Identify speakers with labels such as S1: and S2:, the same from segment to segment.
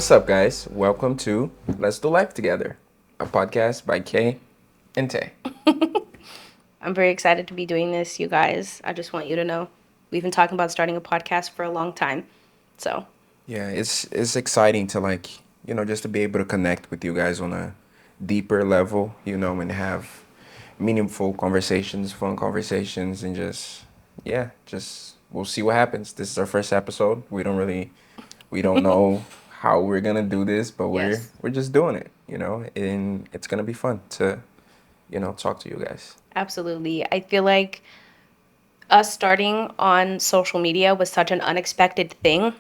S1: What's up, guys? Welcome to Let's Do Life Together, a podcast by Kay and Tay.
S2: I'm very excited to be doing this, you guys. I just want you to know we've been talking about starting a podcast for a long time. So,
S1: Yeah, it's exciting to just to be able to connect with you guys on a deeper level, and have meaningful conversations, fun conversations, and just we'll see what happens. This is our first episode. We don't know how we're gonna do this, but we're
S2: yes,
S1: we're just doing it, and it's gonna be fun to, talk to you guys.
S2: absolutely. I feel like us starting on social media was such an unexpected thing.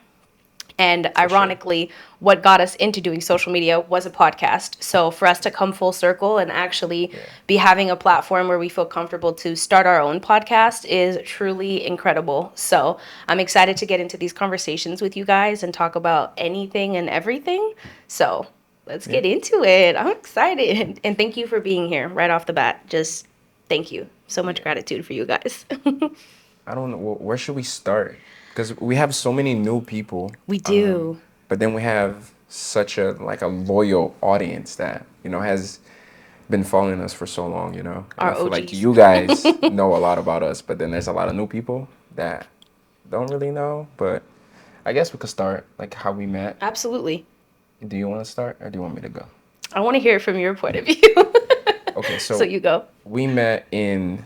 S2: And
S1: For sure.
S2: ironically, what got us into doing social media was a podcast. So for us to come full circle and actually
S1: Yeah.
S2: be having a platform where we feel comfortable to start our own podcast is truly incredible. So I'm excited to get into these conversations with you guys and talk about anything and everything. So let's
S1: Yeah.
S2: get into it. I'm excited. And thank you for being here right off the bat. Just thank you. So much
S1: Yeah.
S2: gratitude for you guys.
S1: I don't know where should we start because we have so many new people,
S2: We do.
S1: but then we have such a loyal audience that has been following us for so long, and I
S2: Our
S1: feel like
S2: OGs.
S1: you guys know a lot about us, but then there's a lot of new people that don't really know. But I guess we could start like how we met.
S2: Absolutely.
S1: Do you want to start or do you want me to go?
S2: I want to hear it from your point of view.
S1: Okay,
S2: So
S1: so
S2: you go.
S1: we met in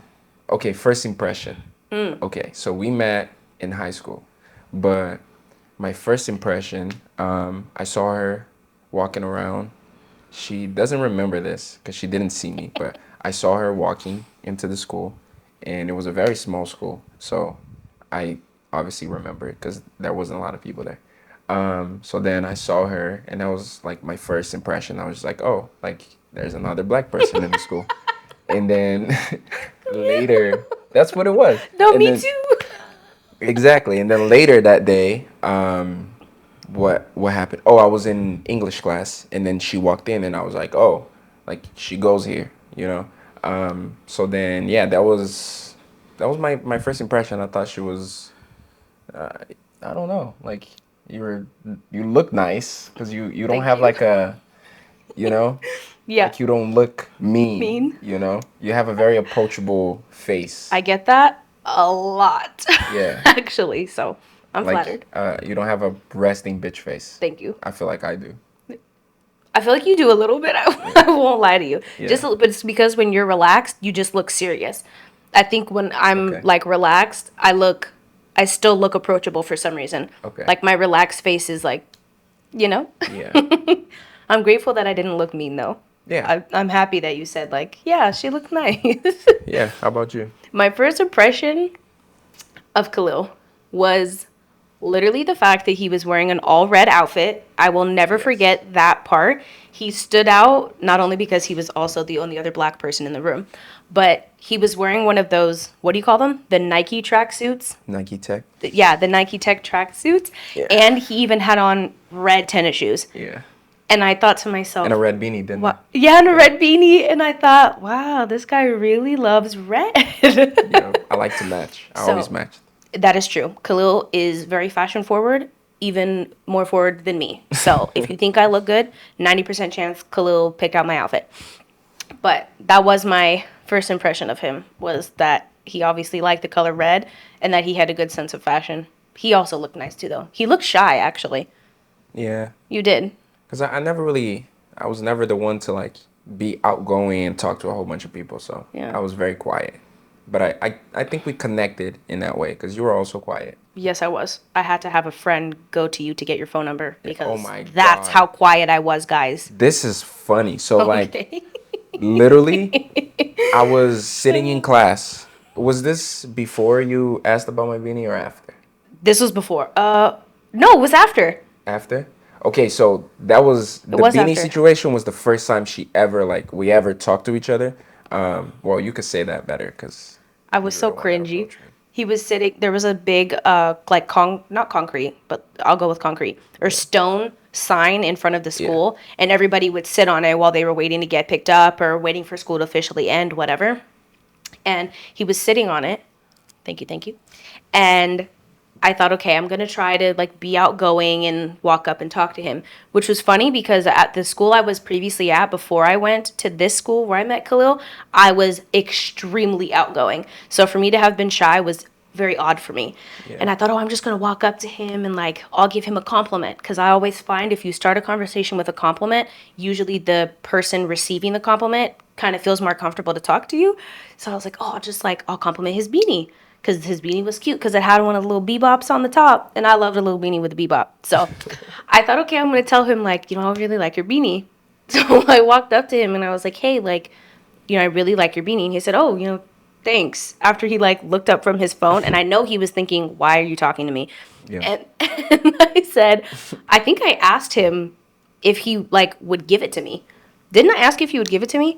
S1: okay, first impression. Okay, so we met in high school, but my first impression, I saw her walking around. She doesn't remember this because she didn't see me, but I saw her walking into the school, and it was a very small school, so I obviously remember it because there wasn't a lot of people there. So then I saw her, and that was like my first impression. I was like, oh, like there's another black person in the school. And then later, that's what it was.
S2: No,
S1: And
S2: me
S1: then
S2: too.
S1: exactly, and then later that day, what happened? Oh, I was in English class, and then she walked in, and I was like, oh, like she goes here. So then, yeah, that was my first impression. I thought she was, uh, I don't know, like you look nice because you don't
S2: Thank
S1: have
S2: you.
S1: like a, you know,
S2: Yeah,
S1: like you don't look mean.
S2: mean.
S1: You have a very approachable face.
S2: I get that a lot,
S1: Yeah.
S2: actually. So I'm
S1: Like,
S2: flattered.
S1: you don't have a resting bitch face.
S2: Thank you.
S1: I feel like I do.
S2: I feel like you do a little bit.
S1: Yeah.
S2: I won't lie to you.
S1: Yeah.
S2: But it's because when you're relaxed, you just look serious. I think when I'm
S1: Okay.
S2: like relaxed, I still look approachable for some reason.
S1: Okay.
S2: Like my relaxed face is like, you know.
S1: Yeah.
S2: I'm grateful that I didn't look mean though.
S1: Yeah.
S2: I'm happy that you said like, yeah, she looked nice.
S1: Yeah. How about you?
S2: My first impression of Khalil was literally the fact that he was wearing an all red outfit. I will never
S1: Yes.
S2: forget that part. He stood out not only because he was also the only other black person in the room, but he was wearing one of those, what do you call them? The Nike tracksuits.
S1: Nike Tech.
S2: Yeah, the Nike Tech tracksuits.
S1: Yeah.
S2: And he even had on red tennis shoes.
S1: Yeah.
S2: And I thought to myself,
S1: And a red beanie, didn't
S2: what?
S1: he?
S2: Yeah, and a red beanie. And I thought, wow, this guy really loves red.
S1: I like to match. I
S2: So-
S1: always match.
S2: That is true. Khalil is very fashion forward, even more forward than me. So if you think I look good, 90% chance Khalil picked out my outfit. But that was my first impression of him, was that he obviously liked the color red and that he had a good sense of fashion. He also looked nice too, though. He looked shy, actually.
S1: Yeah.
S2: You did.
S1: Because I was never the one to like be outgoing and talk to a whole bunch of people. So
S2: Yeah.
S1: I was very quiet. But I think we connected in that way because you were also quiet.
S2: Yes, I was. I had to have a friend go to you to get your phone number because
S1: Oh my
S2: that's
S1: God.
S2: how quiet I was, guys.
S1: This is funny. So like
S2: Okay.
S1: literally, I was sitting in class. Was this before you asked about my beanie or after?
S2: This was before. No, it was after.
S1: After? Okay, so that was the
S2: was
S1: beanie
S2: after.
S1: situation was the first time she ever like we ever talked to each other. Well, you could say that better because
S2: I was so
S1: the one that
S2: cringy.
S1: approached me.
S2: He was sitting. There was a big, like not concrete, but I'll go with concrete or stone sign in front of the school, and everybody would sit on it while they were waiting to get picked up or waiting for school to officially end, whatever. And he was sitting on it. Thank you, thank you. And I thought, okay, I'm going to try to like be outgoing and walk up and talk to him, which was funny because at the school I was previously at before I went to this school where I met Khalil, I was extremely outgoing. So for me to have been shy was very odd for me.
S1: Yeah.
S2: And I thought, oh, I'm just going to walk up to him and like I'll give him a compliment because I always find if you start a conversation with a compliment, usually the person receiving the compliment kind of feels more comfortable to talk to you. So I was like, oh, I'll compliment his beanie because his beanie was cute because it had one of the little bebops on the top, and I loved a little beanie with a bebop. So I thought, okay, I'm gonna tell him like, I really like your beanie. So I walked up to him and I was like, hey, like, I really like your beanie. And he said, oh, thanks. After he like looked up from his phone, and I know he was thinking, why are you talking to me?
S1: Yeah.
S2: And I said, I think I asked him if he like would give it to me. Didn't I ask if he would give it to me?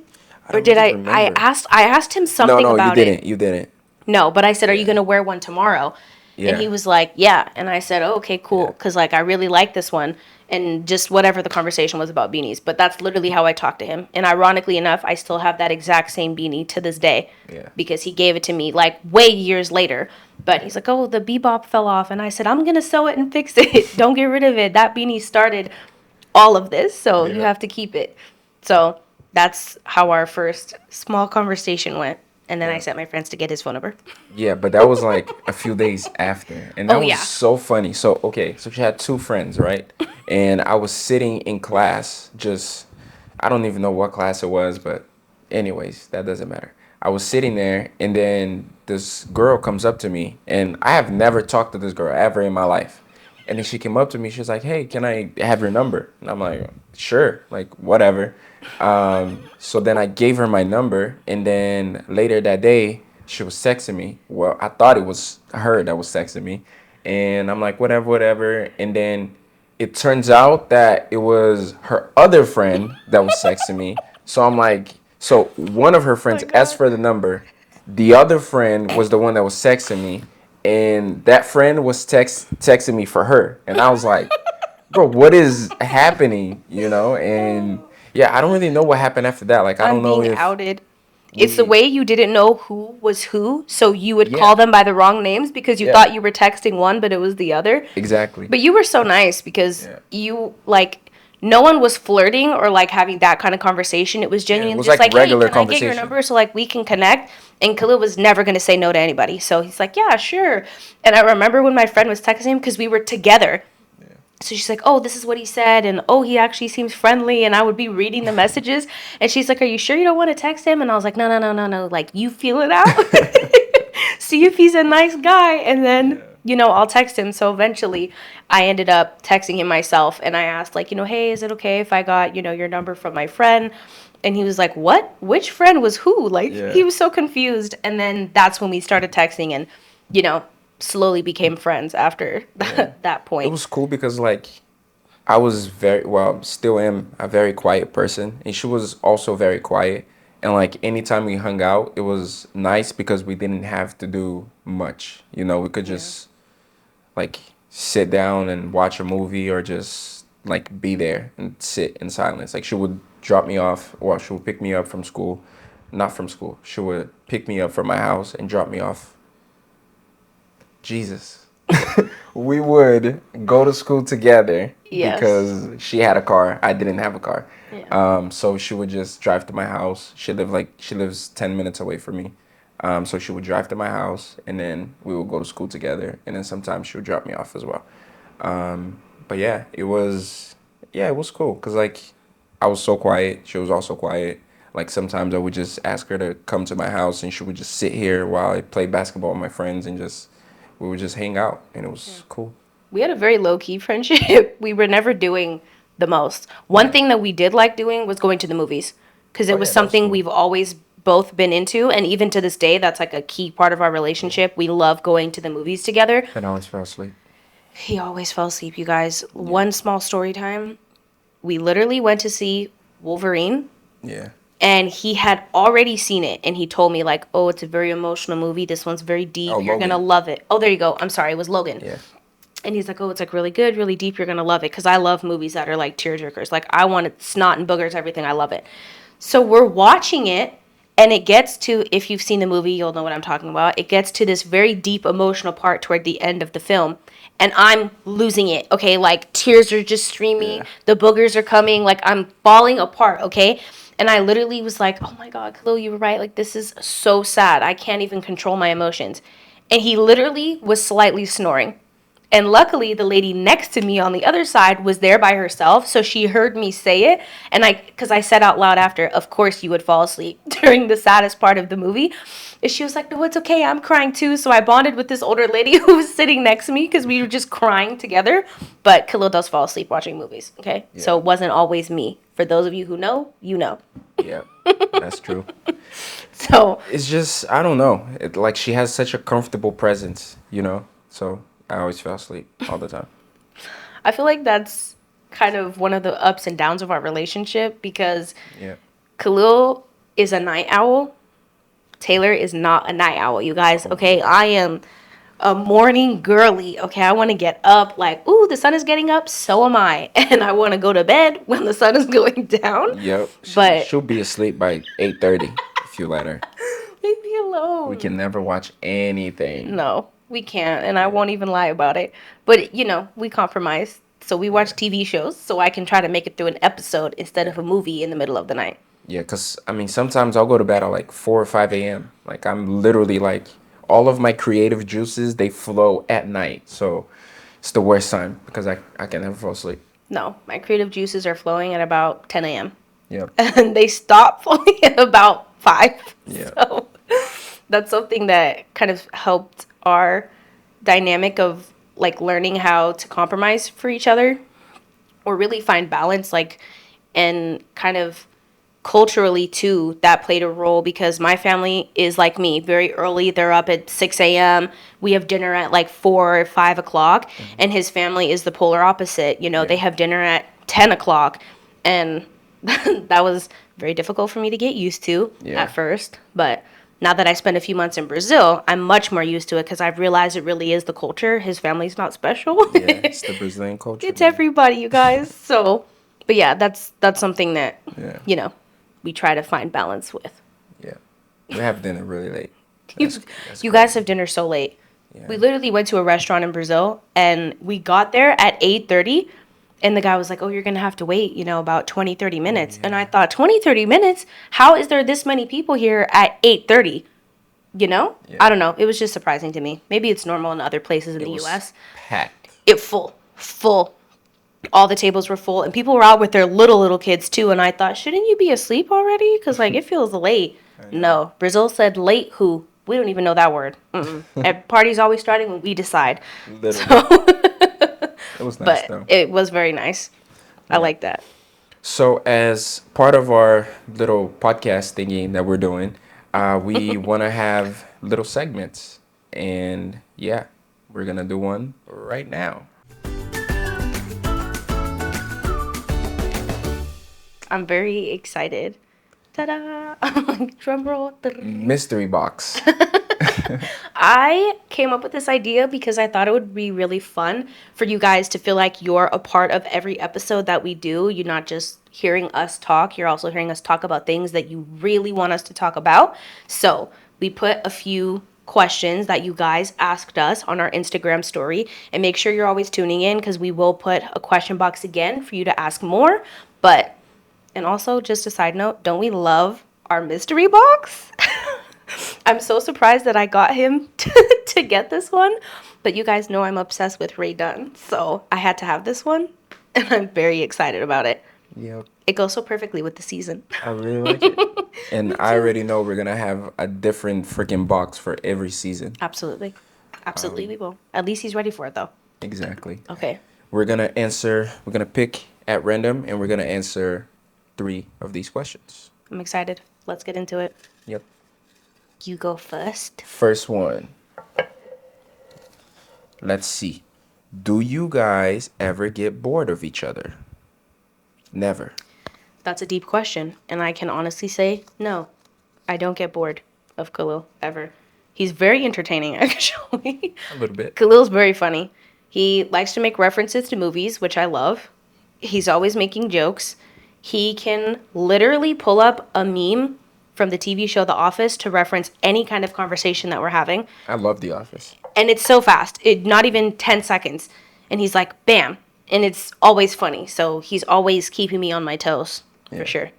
S2: Or did I?
S1: Remember.
S2: I asked him something about
S1: you
S2: it.
S1: didn't. You didn't.
S2: No, but I said, are you going to wear one tomorrow?
S1: Yeah.
S2: And he was like, yeah. And I said, oh, okay, cool. Because, like, I really like this one. And just whatever the conversation was about beanies. But that's literally how I talked to him. And ironically enough, I still have that exact same beanie to this day.
S1: Yeah.
S2: Because he gave it to me, like, way years later. But he's like, oh, the bebop fell off. And I said, I'm going to sew it and fix it. Don't get rid of it. That beanie started all of this. So you have to keep it. So that's how our first small conversation went. And then I sent my friends to get his phone number.
S1: Yeah, but that was like a few days after. And that
S2: Oh,
S1: was
S2: yeah.
S1: so funny. So, okay, so she had two friends, right? And I was sitting in class, I don't even know what class it was, but anyways, that doesn't matter. I was sitting there, and then this girl comes up to me, and I have never talked to this girl ever in my life. And then she came up to me, she was like, hey, can I have your number? And I'm like, sure, like, whatever. So then I gave her my number, and then later that day, she was texting me. Well, I thought it was her that was texting me, and I'm like, whatever, whatever. And then it turns out that it was her other friend that was texting me. So I'm like, so one of her friends asked for the number. The other friend was the one that was texting me, and that friend was texting me for her, and I was like, bro, what is happening? And yeah, I don't really know what happened after that. Like, I don't know
S2: being
S1: if
S2: outed. It's the way you didn't know who was who, so you would call them by the wrong names because you thought you were texting one, but it was the other.
S1: Exactly.
S2: But you were so nice because you, like, no one was flirting or, like, having that kind of conversation. It was genuinely
S1: was
S2: just
S1: like
S2: like,
S1: regular
S2: hey, can I get your
S1: conversation.
S2: number so, like, we can connect? And Khalil was never going to say no to anybody. So he's like, yeah, sure. And I remember when my friend was texting him because we were together. So she's like, oh, this is what he said. And, oh, he actually seems friendly. And I would be reading the messages. And she's like, are you sure you don't want to text him? And I was like, no. Like, you feel it out. See if he's a nice guy. And then, I'll text him. So eventually I ended up texting him myself. And I asked, like, hey, is it okay if I got, your number from my friend? And he was like, what? Which friend was who? Like, he was so confused. And then that's when we started texting and, slowly became friends after that point.
S1: It was cool because, like, I was still am a very quiet person, and she was also very quiet. And, like, anytime we hung out, it was nice because we didn't have to do much. We could just, like, sit down and watch a movie or just, like, be there and sit in silence. Like, she would drop me off, or she would pick me up from school. Not from school. She would pick me up from my house and drop me off. Jesus. We would go to school together because she had a car. I didn't have a car. Yeah. So she would just drive to my house. She lives 10 minutes away from me. So she would drive to my house, and then we would go to school together. And then sometimes she would drop me off as well. But yeah, it was cool because, like, I was so quiet. She was also quiet. Like, sometimes I would just ask her to come to my house, and she would just sit here while I play basketball with my friends, and we would just hang out, and it was cool.
S2: We had a very low-key friendship. We were never doing the most. One thing that we did like doing was going to the movies because it was something we've always both been into, and even to this day, that's like a key part of our relationship. We love going to the movies together.
S1: And I always fell asleep.
S2: He always fell asleep, you guys. One small story time. We literally went to see Wolverine.
S1: Yeah.
S2: And he had already seen it, and he told me, like, oh, it's a very emotional movie. This one's very deep. You're going to love it. Oh, there you go. I'm sorry. It was Logan.
S1: Yeah.
S2: And he's like, oh, it's, like, really good, really deep. You're going to love it. Because I love movies that are, like, tearjerkers. Like, I want snot and boogers, everything. I love it. So we're watching it, And it gets to, if you've seen the movie, you'll know what I'm talking about. It gets to this very deep emotional part toward the end of the film. And I'm losing it, okay? Like, tears are just streaming.
S1: Yeah.
S2: The boogers are coming. Like, I'm falling apart, okay? And I literally was like, oh my God, Khalil, you were right. Like, this is so sad. I can't even control my emotions. And he literally was slightly snoring. And luckily, the lady next to me on the other side was there by herself, so she heard me say it. And because I said out loud after, of course you would fall asleep during the saddest part of the movie. And she was like, no, it's okay, I'm crying too. So I bonded with this older lady who was sitting next to me because we were just crying together. But Khalil does fall asleep watching movies, okay?
S1: Yeah.
S2: So it wasn't always me. For those of you who know, you know.
S1: Yeah, that's true.
S2: So
S1: It's just, I don't know. Like, she has such a comfortable presence, you know? So I always fell asleep all the time.
S2: I feel like that's kind of one of the ups and downs of our relationship because
S1: Yeah.
S2: Khalil is a night owl. Taylor is not a night owl, you guys. Okay, I am a morning girly. Okay, I want to get up like, ooh, the sun is getting up. So am I, and I want to go to bed when the sun is going down.
S1: Yep.
S2: But-
S1: She'll be asleep by 8:30 if you let her.
S2: Leave me alone.
S1: We can never watch anything.
S2: No, we can't, and I won't even lie about it. But we compromise. So we watch TV shows, so I can try to make it through an episode instead of a movie in the middle of the night.
S1: Yeah, because, I mean, sometimes I'll go to bed at like 4 or 5 a.m. Like, I'm literally like, all of my creative juices, they flow at night. So it's the worst time because I can never fall asleep.
S2: No, my creative juices are flowing at about 10 a.m.
S1: Yep.
S2: and they stop flowing at about 5.
S1: Yeah.
S2: So that's something that kind of helped our dynamic of like learning how to compromise for each other or really find balance, like, and kind of culturally too, that played a role because my family is like me, very early. They're up at 6 a.m. We have dinner at like 4 or 5 o'clock, and his family is the polar opposite. They have dinner at 10 o'clock, and that was very difficult for me to get used to at first. But now that I spent a few months in Brazil, I'm much more used to it because I've realized it really is the culture. His family's not special.
S1: Yeah, it's the Brazilian culture.
S2: It's
S1: man.
S2: everybody, you guys. So, but yeah, that's something that,
S1: Yeah.
S2: we try to find balance with.
S1: Yeah. We have dinner really late.
S2: You guys have dinner so late.
S1: Yeah.
S2: We literally went to a restaurant in Brazil and we got there at 8:30 and the guy was like, oh, you're going to have to wait, about 20, 30 minutes. And I thought, 20, 30 minutes? How is there this many people here at 8:30?
S1: Yeah.
S2: I don't know. It was just surprising to me. Maybe it's normal in other places in the
S1: was
S2: U.S.
S1: packed.
S2: It full. All the tables were full and people were out with their little kids too. And I thought, shouldn't you be asleep already? Because like it feels late. No, Brazil said late who? We don't even know that word. And party's always starting when we decide.
S1: Literally. It was nice
S2: But
S1: though.
S2: it was very nice. I like that.
S1: So as part of our little podcast thingy that we're doing, we want to have little segments. And yeah, we're going to do one right now.
S2: I'm very excited. Ta-da! Drum roll.
S1: Mystery box.
S2: I came up with this idea because I thought it would be really fun for you guys to feel like you're a part of every episode that we do. You're not just hearing us talk, you're also hearing us talk about things that you really want us to talk about. So we put a few questions that you guys asked us on our Instagram story, and make sure you're always tuning in because we will put a question box again for you to ask more. And also, just a side note, don't we love our mystery box? I'm so surprised that I got him to get this one. But you guys know I'm obsessed with Ray Dunn. So I had to have this one. And I'm very excited about it.
S1: Yep.
S2: It goes so perfectly with the season.
S1: I really like it. And I already know we're going to have a different freaking box for every season.
S2: Absolutely. Absolutely, we will. At least he's ready for it, though.
S1: Exactly.
S2: Okay.
S1: We're going to pick at random and we're going to answer 3 of these questions.
S2: I'm excited. Let's get into it.
S1: Yep.
S2: You go first.
S1: First one. Let's see. Do you guys ever get bored of each other? Never.
S2: That's a deep question. And I can honestly say, no. I don't get bored of Khalil, ever. He's very entertaining, actually.
S1: A little bit.
S2: Khalil's very funny. He likes to make references to movies, which I love. He's always making jokes. He can literally pull up a meme from the TV show The Office to reference any kind of conversation that we're having.
S1: I love The Office.
S2: And it's so fast. Not even 10 seconds. And he's like, bam. And it's always funny. So he's always keeping me on my toes, for sure.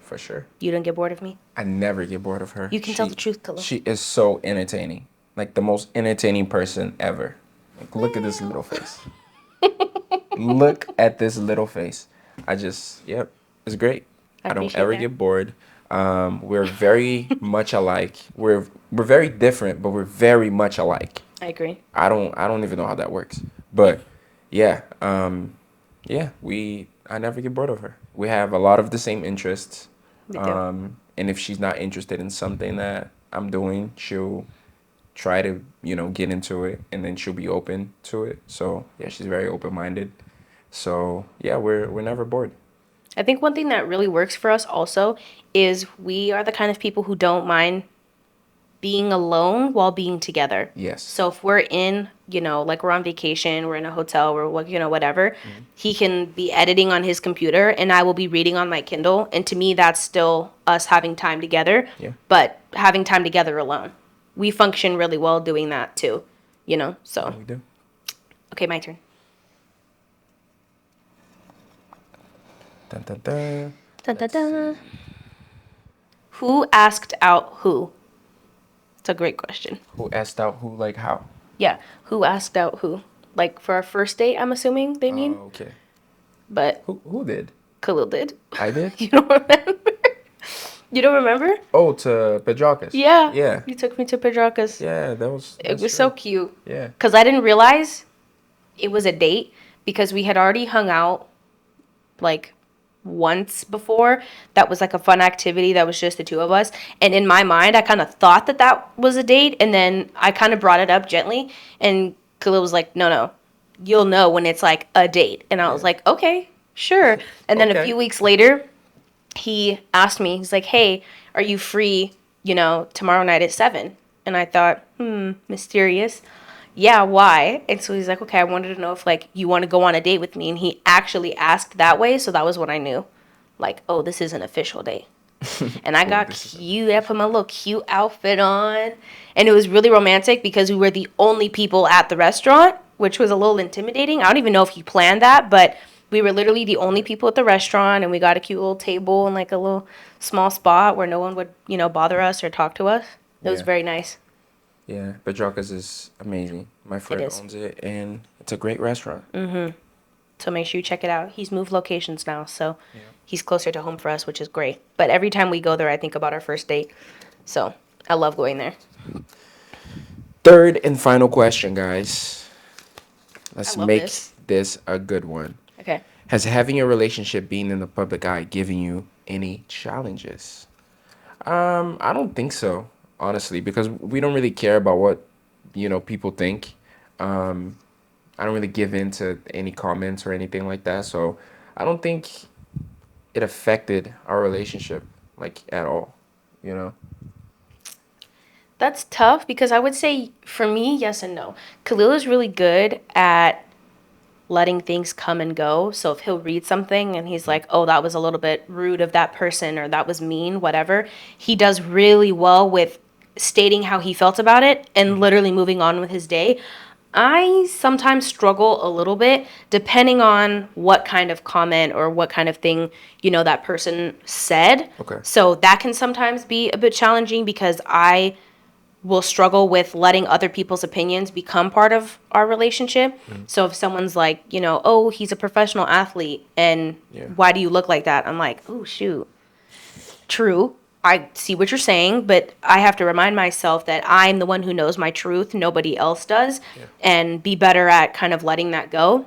S1: For sure.
S2: You don't get bored of me?
S1: I never get bored of her.
S2: You can tell the truth, Khalil.
S1: She is so entertaining. Like the most entertaining person ever. Like, look at this little face. Look at this little face. It's great. I don't ever get bored. We're very much alike. We're very different, but we're very much alike.
S2: I agree.
S1: I don't even know how that works. But yeah, I never get bored of her. We have a lot of the same interests.
S2: We do.
S1: And if she's not interested in something that I'm doing, she'll try to, get into it, and then she'll be open to it. So yeah, she's very open-minded. So yeah, we're never bored.
S2: I think one thing that really works for us also is we are the kind of people who don't mind being alone while being together.
S1: Yes.
S2: So if we're in, like we're on vacation, we're in a hotel, we're, whatever, he can be editing on his computer and I will be reading on my Kindle. And to me, that's still us having time together, but having time together alone. We function really well doing that too, so.
S1: Yeah, we do.
S2: Okay, my turn.
S1: Dun, dun, dun.
S2: Dun, dun, dun. Who asked out who? It's a great question.
S1: Who asked out who, like how?
S2: Yeah, who asked out who? Like for our first date, I'm assuming they mean.
S1: Oh, okay.
S2: But
S1: Who did?
S2: Khalil did.
S1: I did?
S2: You don't remember? You don't remember?
S1: Oh, to Pedrocas.
S2: Yeah.
S1: Yeah.
S2: You took me to Pedrocas.
S1: Yeah, that was.
S2: It was so cute.
S1: Yeah.
S2: Because I didn't realize it was a date because we had already hung out like once before. That was like a fun activity that was just the two of us. And in my mind, I kind of thought that was a date. And then I kind of brought it up gently. And Khalil was like, no, you'll know when it's like a date. And I was like, okay, sure. And then a few weeks later, he asked me, he's like, hey, are you free, tomorrow night at 7? And I thought, mysterious. Yeah, why? And so he's like, okay, I wanted to know if, like, you want to go on a date with me. And he actually asked that way. So that was when I knew, like, oh, this is an official date. And I got cute. I put my little cute outfit on. And it was really romantic because we were the only people at the restaurant, which was a little intimidating. I don't even know if he planned that, but we were literally the only people at the restaurant. And we got a cute little table and, like, a little small spot where no one would, bother us or talk to us. It was very nice.
S1: Yeah, Pedrocas is amazing. My friend owns it, and it's a great restaurant.
S2: Mm-hmm. So make sure you check it out. He's moved locations now, so he's closer to home for us, which is great. But every time we go there, I think about our first date. So I love going there.
S1: Third and final question, guys. Let's make this a good one.
S2: Okay.
S1: Has having a relationship, being in the public eye, given you any challenges? I don't think so. Honestly, because we don't really care about what, people think. I don't really give in to any comments or anything like that. So I don't think it affected our relationship, like, at all,
S2: That's tough because I would say, for me, yes and no. Khalil is really good at letting things come and go. So if he'll read something and he's like, oh, that was a little bit rude of that person or that was mean, whatever, he does really well with stating how he felt about it and literally moving on with his day. I sometimes struggle a little bit depending on what kind of comment or what kind of thing, that person said.
S1: Okay.
S2: So that can sometimes be a bit challenging because I will struggle with letting other people's opinions become part of our relationship. So if someone's like, oh, he's a professional athlete and why do you look like that? I'm like, oh, shoot. True. I see what you're saying, but I have to remind myself that I'm the one who knows my truth. Nobody else does, and be better at kind of letting that go.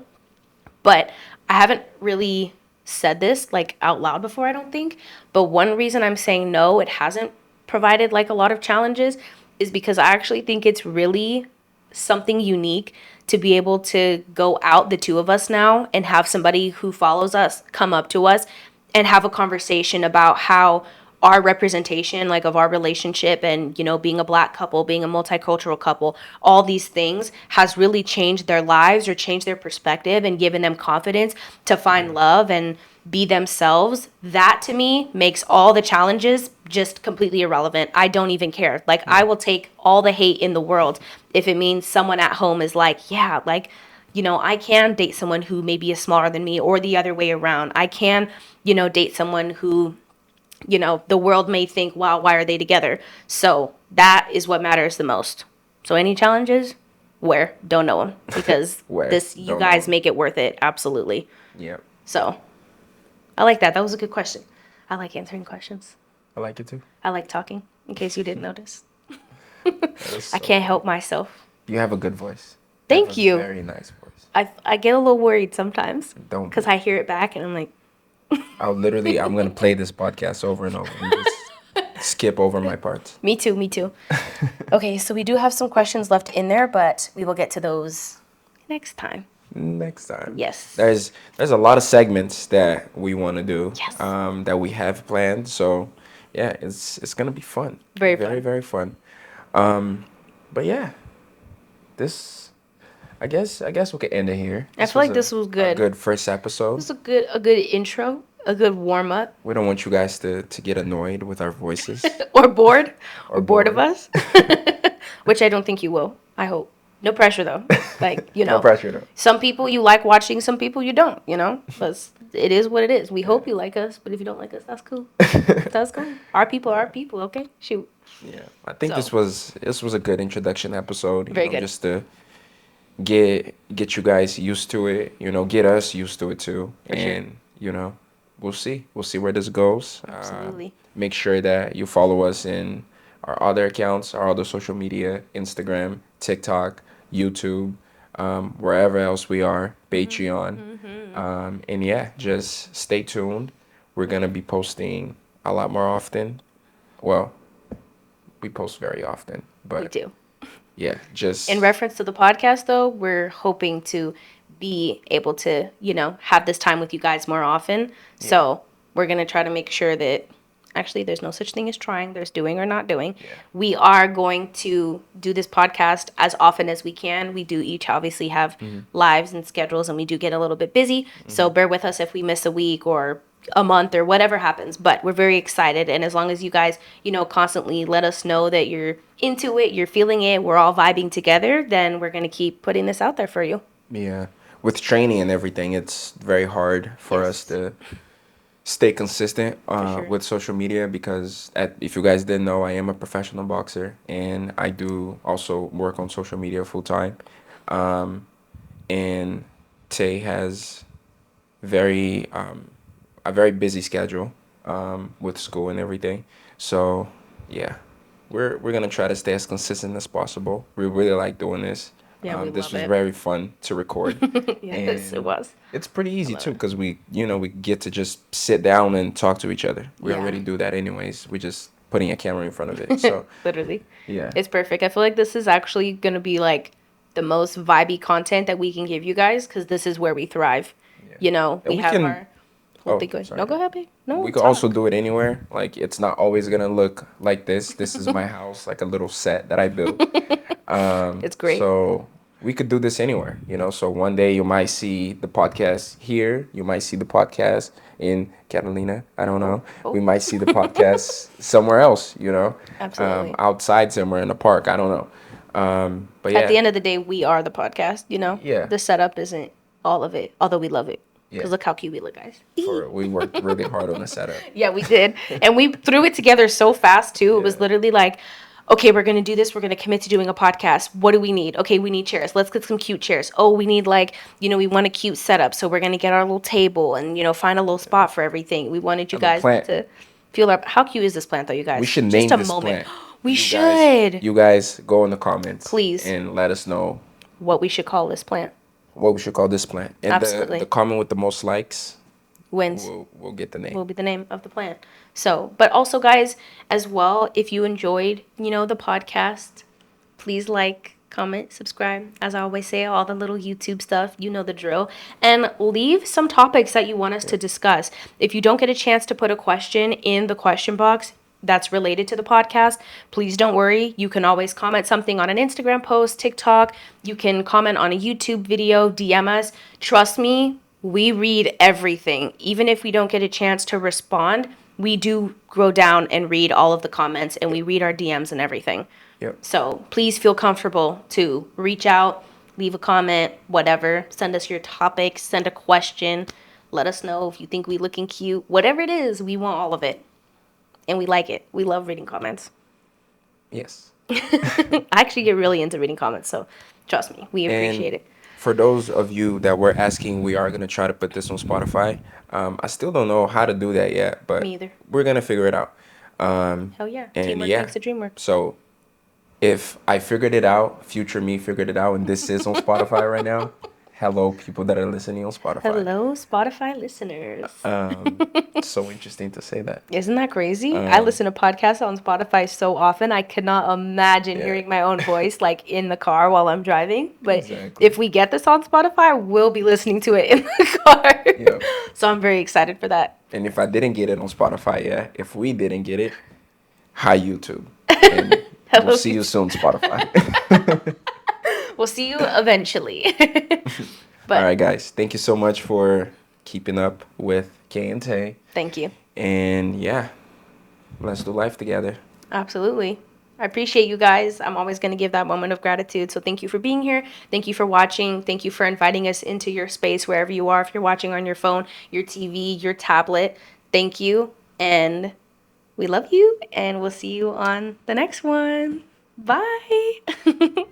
S2: But I haven't really said this like out loud before, I don't think. But one reason I'm saying no, it hasn't provided like a lot of challenges is because I actually think it's really something unique to be able to go out, the two of us now, and have somebody who follows us come up to us and have a conversation about how our representation, like, of our relationship and, being a Black couple, being a multicultural couple, all these things has really changed their lives or changed their perspective and given them confidence to find love and, be themselves, that to me makes all the challenges just completely irrelevant. I don't even care. Like, I will take all the hate in the world if it means someone at home is like, yeah, like, I can date someone who maybe is smaller than me, or the other way around. I can, date someone who, the world may think, wow, why are they together? So that is what matters the most. So any challenges? Where? Don't know them, because
S1: Where?
S2: you
S1: Don't
S2: guys
S1: know.
S2: make it worth it. Absolutely.
S1: Yeah,
S2: So I like that. That was a good question. I like answering questions.
S1: I like it too.
S2: I like talking, in case you didn't notice.
S1: That is
S2: I
S1: so
S2: can't help
S1: cool.
S2: myself.
S1: You have a good voice.
S2: Thank
S1: a
S2: you.
S1: Very nice voice.
S2: I get a little worried sometimes
S1: Don't
S2: because
S1: be.
S2: I hear it back and I'm like,
S1: I'm gonna play this podcast over and over and just skip over my parts.
S2: me too, me too. Okay, so we do have some questions left in there, but we will get to those next time.
S1: Next time.
S2: Yes.
S1: There's a lot of segments that we want to do.
S2: Yes.
S1: That we have planned. So yeah, it's gonna be fun.
S2: Very
S1: very
S2: fun.
S1: very fun. But yeah, this I guess we could end it here.
S2: I feel like this was
S1: A
S2: good.
S1: good first episode.
S2: This was a good intro, a good warm up.
S1: We don't want you guys to get annoyed with our voices.
S2: Or bored, or bored of
S1: bored.
S2: us, which I don't think you will. I hope. No pressure though. Like,
S1: No pressure though.
S2: some people you like watching, some people you don't. But it is what it is. We hope you like us, but if you don't like us, that's cool. That's cool. Our people are our people. Okay, shoot.
S1: Yeah, I think
S2: So.
S1: this was a good introduction episode.
S2: Very good.
S1: Just to get you guys used to it. Get us used to it too.
S2: For sure.
S1: And we'll see where this goes.
S2: Absolutely.
S1: Make sure that you follow us in our other accounts, our other social media, Instagram, TikTok, YouTube, wherever else we are, Patreon. And yeah, just stay tuned. We're gonna be posting a lot more often. Well, we post very often,
S2: We
S1: but
S2: do.
S1: yeah, just
S2: In reference to the podcast, though, we're hoping to be able to, have this time with you guys more often. So we're going to try to make sure that actually there's no such thing as trying, there's doing or not doing.
S1: Yeah.
S2: We are going to do this podcast as often as we can. We do each obviously have lives and schedules, and we do get a little bit busy. So bear with us if we miss a week or a month or whatever happens, but we're very excited. And as long as you guys, constantly let us know that you're into it, you're feeling it, we're all vibing together, then we're going to keep putting this out there for you.
S1: yeah. With training and everything, it's very hard for
S2: Yes.
S1: us to stay consistent
S2: sure.
S1: with social media because if you guys didn't know, I am a professional boxer and I do also work on social media full time. And Tay has very a very busy schedule with school and everything. So yeah, we're gonna try to stay as consistent as possible. We really like doing this.
S2: Yeah, we
S1: this
S2: love
S1: was
S2: it.
S1: very fun to record.
S2: Yes, it
S1: And
S2: was.
S1: It's pretty easy too because we get to just sit down and talk to each other. We
S2: Yeah.
S1: already do that anyways. We just putting a camera in front of it. So
S2: Literally.
S1: yeah,
S2: It's perfect. I feel like this is actually going to be like the most vibey content that we can give you guys, because this is where we thrive.
S1: And
S2: We
S1: we
S2: have
S1: can-
S2: our whole thing going.
S1: sorry.
S2: No, go ahead, babe. No,
S1: we could
S2: talk.
S1: also do it anywhere. Like it's not always gonna look like this. This is my house, like a little set that I built.
S2: It's great.
S1: So we could do this anywhere, So one day you might see the podcast here. You might see the podcast in Catalina. I don't know.
S2: Oh.
S1: We might see the podcast somewhere else,
S2: Absolutely.
S1: outside somewhere in the park. I don't know. But yeah,
S2: At the end of the day, we are the podcast,
S1: Yeah.
S2: The setup isn't all of it, although we love it. Because
S1: Yeah.
S2: look how cute we look, guys.
S1: we worked really hard on the setup.
S2: Yeah, we did. And we threw it together so fast, too. It was
S1: Yeah.
S2: literally like, okay, we're going to do this. We're going to commit to doing a podcast. What do we need? Okay, we need chairs. Let's get some cute chairs. Oh, we need we want a cute setup. So we're going to get our little table and, find a little spot for everything. We wanted you
S1: And the
S2: guys
S1: plant.
S2: to feel our... How cute is this plant, though, you guys?
S1: We should
S2: Just
S1: name
S2: a
S1: this
S2: moment.
S1: plant.
S2: We
S1: You
S2: should.
S1: guys, you guys go in the comments,
S2: Please.
S1: and let us know
S2: What we should call this plant.
S1: what we should call this plant. And
S2: Absolutely.
S1: the comment with the most likes,
S2: Wins.
S1: we'll get the name.
S2: Will be the name of the plant. So, but also, guys, as well, if you enjoyed, the podcast, please like, comment, subscribe. As I always say, all the little YouTube stuff, you know the drill. And leave some topics that you want us to discuss. If you don't get a chance to put a question in the question box that's related to the podcast, please don't worry. You can always comment something on an Instagram post, TikTok. You can comment on a YouTube video, DM us. Trust me, We read everything. Even if we don't get a chance to respond, we do go down and read all of the comments and we read our DMs and everything.
S1: Yep.
S2: So please feel comfortable to reach out, leave a comment, whatever. Send us your topics, send a question. Let us know if you think we looking cute. Whatever it is, we want all of it. And we like it. We love reading comments.
S1: Yes.
S2: I actually get really into reading comments, so trust me, we appreciate
S1: And
S2: it.
S1: for those of you that were asking, we are gonna try to put this on Spotify. I still don't know how to do that yet, but
S2: Me either.
S1: we're gonna figure it out.
S2: Hell yeah.
S1: And
S2: Teamwork
S1: yeah,
S2: makes the dream work.
S1: so if I figured it out, future me figured it out, and this is on Spotify right now. Hello, people that are listening on Spotify.
S2: Hello, Spotify listeners.
S1: So interesting to say that.
S2: Isn't that crazy? I listen to podcasts on Spotify so often. I could not imagine
S1: Yeah.
S2: hearing my own voice like in the car while I'm driving. But
S1: Exactly.
S2: if we get this on Spotify, we'll be listening to it in the car.
S1: Yep.
S2: So I'm very excited for that.
S1: And if I didn't get it on Spotify, yeah, if we didn't get it, hi YouTube. And
S2: Hello,
S1: we'll see you soon, Spotify.
S2: We'll see you eventually. But
S1: All right, guys. Thank you so much for keeping up with Kay and Tay.
S2: thank you.
S1: And yeah, let's do life together.
S2: Absolutely. I appreciate you guys. I'm always going to give that moment of gratitude. So thank you for being here. Thank you for watching. Thank you for inviting us into your space wherever you are. If you're watching on your phone, your TV, your tablet, thank you. And we love you. And we'll see you on the next one. Bye.